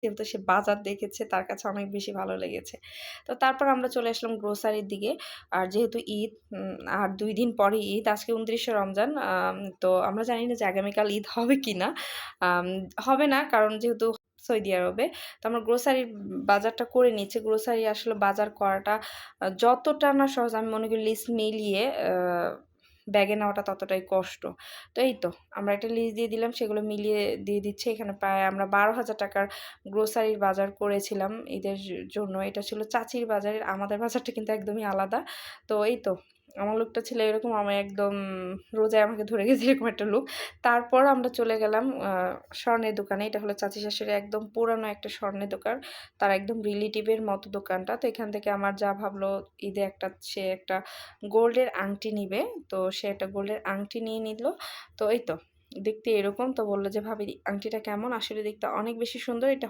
যেহেতু সে বাজার দেখেছে তার কাছে অনেক বেশি ভালো লেগেছে। তো তারপর আমরা চলে আসলাম গ্রোসারির দিকে। আর যেহেতু ঈদ আর ২ দিন পরেই ঈদ, আজকে ২৯শে রমজান। তো আমরা জানি না যে আগামীকাল ঈদ হবে কিনা? আম হবে না, কারণ যেহেতু সৌদি আরবে। তো আমরা গ্রোসারির বাজারটা করে নিচ্ছি। গ্রোসারি আসলে বাজার করাটা যতটা না সহজ, আমি মনে করি লিস্ট মিলিয়ে ব্যাগে নেওয়াটা ততটাই কষ্ট। তো এই তো আমরা একটা লিস্ট দিয়ে দিলাম, সেগুলো মিলিয়ে দিয়ে দিচ্ছি। এখানে প্রায় আমরা ৳১২,০০০ র গ্রোসারির বাজার করেছিলাম ঈদের জন্য। এটা ছিল চাচির বাজার। আমাদের বাজারটা কিন্তু একদমই আলাদা। তো এই তো আমার লুকটা ছিল এরকম, আমি একদম রোজায় আমাকে ধরে গেছে এরকম একটা লুক। তারপর আমরা চলে গেলাম স্বর্ণের দোকানে। এটা হলো চাচি শাশুড়ির একদম পুরানো একটা স্বর্ণের দোকান। তার একদম রিলেটিভের মতো দোকানটা। তো এখান থেকে আমার যা ভাবলো ঈদে সে একটা গোল্ডের আংটি নিবে। তো সে একটা গোল্ডের আংটি নিয়ে নিল। তো এই তো দেখতে এরকম। তো বলল যে, "ভাবি আংটিটা কেমন?" আসলে দেখতে অনেক বেশি সুন্দর। এটা